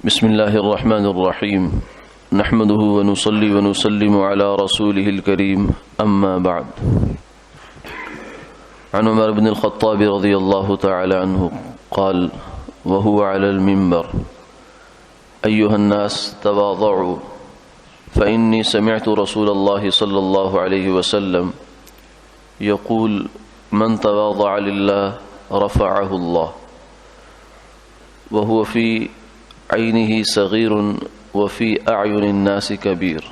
بسم الله الرحمن الرحيم نحمده ونصلي ونسلم على رسوله الكريم أما بعد عن عمر بن الخطاب رضي الله تعالى عنه قال وهو على المنبر أيها الناس تواضعوا فإني سمعت رسول الله صلى الله عليه وسلم يقول من تواضع لله رفعه الله وهو في عينه صغير وفي أعين الناس كبير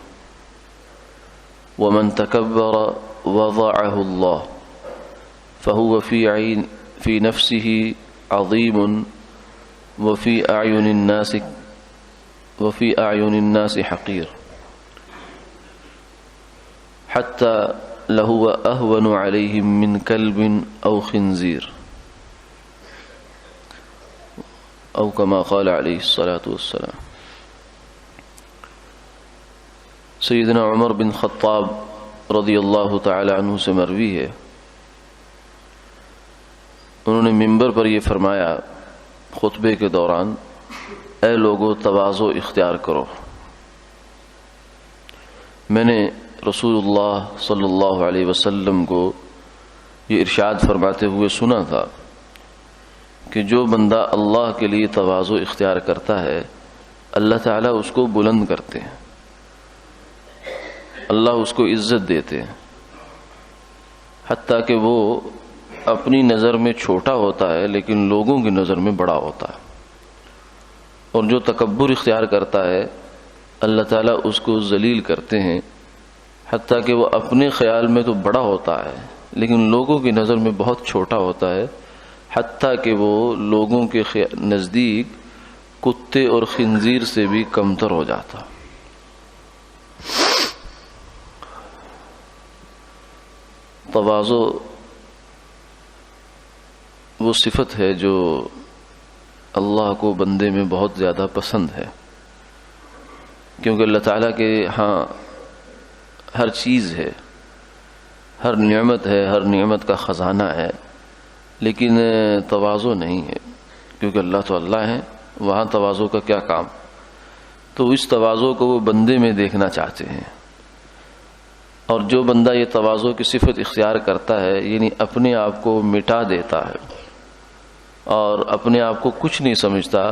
ومن تكبر وضعه الله فهو في نفسه عظيم وفي أعين الناس حقير حتى لهو أهون عليهم من كلب أو خنزير او کما قال علیہ الصلاۃ والسلام۔ سیدنا عمر بن خطاب رضی اللہ تعالی عنہ سے مروی ہے، انہوں نے منبر پر یہ فرمایا خطبے کے دوران، اے لوگو تواضع اختیار کرو۔ میں نے رسول اللہ صلی اللہ علیہ وسلم کو یہ ارشاد فرماتے ہوئے سنا تھا کہ جو بندہ اللہ کے لیے تواضع اختیار کرتا ہے اللہ تعالیٰ اس کو بلند کرتے ہیں، اللہ اس کو عزت دیتے ہیں، حتیٰ کہ وہ اپنی نظر میں چھوٹا ہوتا ہے لیکن لوگوں کی نظر میں بڑا ہوتا ہے، اور جو تکبر اختیار کرتا ہے اللہ تعالیٰ اس کو ذلیل کرتے ہیں، حتیٰ کہ وہ اپنے خیال میں تو بڑا ہوتا ہے لیکن لوگوں کی نظر میں بہت چھوٹا ہوتا ہے، حتیٰ کہ وہ لوگوں کے نزدیک کتے اور خنزیر سے بھی کمتر ہو جاتا۔ تواضع وہ صفت ہے جو اللہ کو بندے میں بہت زیادہ پسند ہے، کیونکہ اللہ تعالیٰ کے ہاں ہر چیز ہے، ہر نعمت ہے، ہر نعمت کا خزانہ ہے، لیکن تواضع نہیں ہے، کیونکہ اللہ تو اللہ ہے، وہاں تواضع کا کیا کام؟ تو اس تواضع کو وہ بندے میں دیکھنا چاہتے ہیں، اور جو بندہ یہ تواضع کی صفت اختیار کرتا ہے یعنی اپنے آپ کو مٹا دیتا ہے اور اپنے آپ کو کچھ نہیں سمجھتا،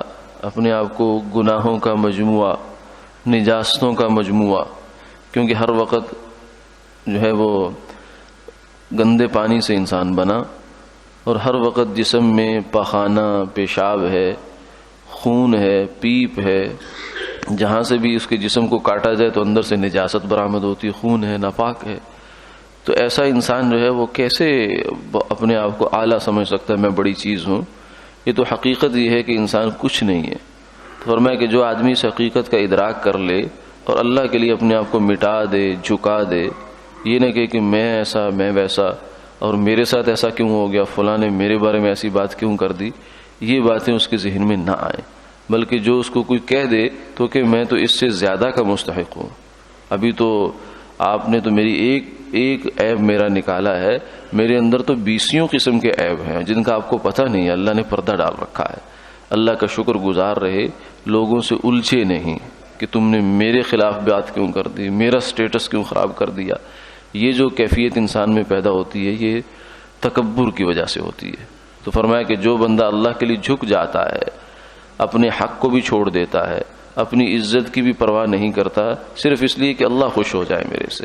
اپنے آپ کو گناہوں کا مجموعہ، نجاستوں کا مجموعہ، کیونکہ ہر وقت جو ہے وہ گندے پانی سے انسان بنا اور ہر وقت جسم میں پخانہ، پیشاب ہے، خون ہے، پیپ ہے، جہاں سے بھی اس کے جسم کو کاٹا جائے تو اندر سے نجاست برآمد ہوتی ہے، خون ہے، ناپاک ہے۔ تو ایسا انسان جو ہے وہ کیسے اپنے آپ کو اعلیٰ سمجھ سکتا ہے، میں بڑی چیز ہوں؟ یہ تو حقیقت یہ ہے کہ انسان کچھ نہیں ہے۔ تو فرمایا کہ جو آدمی اس حقیقت کا ادراک کر لے اور اللہ کے لیے اپنے آپ کو مٹا دے، جھکا دے، یہ نہ کہ میں ایسا، میں ویسا، اور میرے ساتھ ایسا کیوں ہو گیا، فلاں نے میرے بارے میں ایسی بات کیوں کر دی، یہ باتیں اس کے ذہن میں نہ آئیں، بلکہ جو اس کو کوئی کہہ دے تو کہ میں تو اس سے زیادہ کا مستحق ہوں، ابھی تو آپ نے تو میری ایک عیب میرا نکالا ہے، میرے اندر تو 20 قسم کے عیب ہیں جن کا آپ کو پتہ نہیں ہے، اللہ نے پردہ ڈال رکھا ہے۔ اللہ کا شکر گزار رہے، لوگوں سے الجھے نہیں کہ تم نے میرے خلاف بات کیوں کر دی، میرا سٹیٹس کیوں خراب کر دیا۔ یہ جو کیفیت انسان میں پیدا ہوتی ہے یہ تکبر کی وجہ سے ہوتی ہے۔ تو فرمایا کہ جو بندہ اللہ کے لیے جھک جاتا ہے، اپنے حق کو بھی چھوڑ دیتا ہے، اپنی عزت کی بھی پرواہ نہیں کرتا، صرف اس لیے کہ اللہ خوش ہو جائے میرے سے،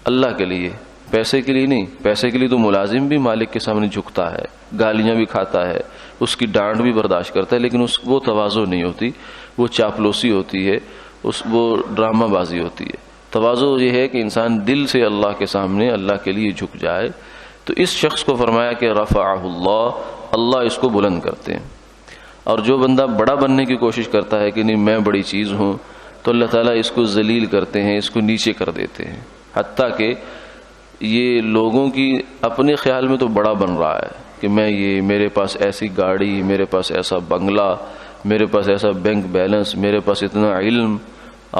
اللہ کے لیے، پیسے کے لیے نہیں۔ پیسے کے لیے تو ملازم بھی مالک کے سامنے جھکتا ہے، گالیاں بھی کھاتا ہے، اس کی ڈانٹ بھی برداشت کرتا ہے، لیکن وہ تواضع نہیں ہوتی، وہ چاپلوسی ہوتی ہے، وہ ڈرامہ بازی ہوتی ہے۔ تواضع یہ ہے کہ انسان دل سے اللہ کے سامنے اللہ کے لیے جھک جائے۔ تو اس شخص کو فرمایا کہ رفعہ اللہ، اللہ اس کو بلند کرتے ہیں۔ اور جو بندہ بڑا بننے کی کوشش کرتا ہے کہ نہیں میں بڑی چیز ہوں، تو اللہ تعالیٰ اس کو ذلیل کرتے ہیں، اس کو نیچے کر دیتے ہیں، حتیٰ کہ یہ لوگوں کی اپنے خیال میں تو بڑا بن رہا ہے کہ میں یہ، میرے پاس ایسی گاڑی، میرے پاس ایسا بنگلہ، میرے پاس ایسا بینک بیلنس، میرے پاس اتنا علم،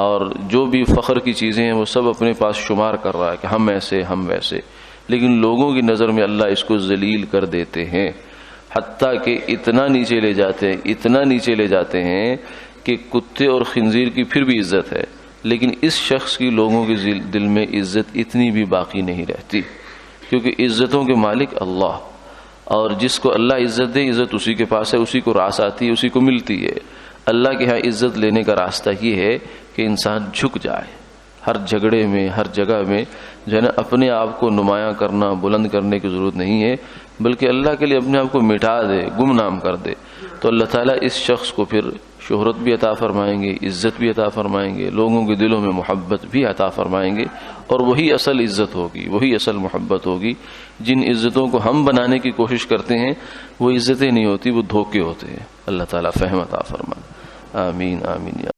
اور جو بھی فخر کی چیزیں ہیں وہ سب اپنے پاس شمار کر رہا ہے کہ ہم ایسے، ہم ویسے، لیکن لوگوں کی نظر میں اللہ اس کو ذلیل کر دیتے ہیں، حتیٰ کہ اتنا نیچے لے جاتے ہیں کہ کتے اور خنزیر کی پھر بھی عزت ہے، لیکن اس شخص کی لوگوں کے دل میں عزت اتنی بھی باقی نہیں رہتی، کیونکہ عزتوں کے مالک اللہ، اور جس کو اللہ عزت دے عزت اسی کے پاس ہے، اسی کو راس آتی ہے، اسی کو ملتی ہے۔ اللہ کے ہاں عزت لینے کا راستہ یہ ہے کہ انسان جھک جائے، ہر جھگڑے میں، ہر جگہ میں جو ہے نا اپنے آپ کو نمایاں کرنا، بلند کرنے کی ضرورت نہیں ہے، بلکہ اللہ کے لیے اپنے آپ کو مٹا دے، گمنام کر دے، تو اللہ تعالیٰ اس شخص کو پھر شہرت بھی عطا فرمائیں گے، عزت بھی عطا فرمائیں گے، لوگوں کے دلوں میں محبت بھی عطا فرمائیں گے، اور وہی اصل عزت ہوگی، وہی اصل محبت ہوگی۔ جن عزتوں کو ہم بنانے کی کوشش کرتے ہیں وہ عزتیں نہیں ہوتی، وہ دھوکے ہوتے ہیں۔ اللہ تعالیٰ فہم عطا فرمائے، آمین آمین۔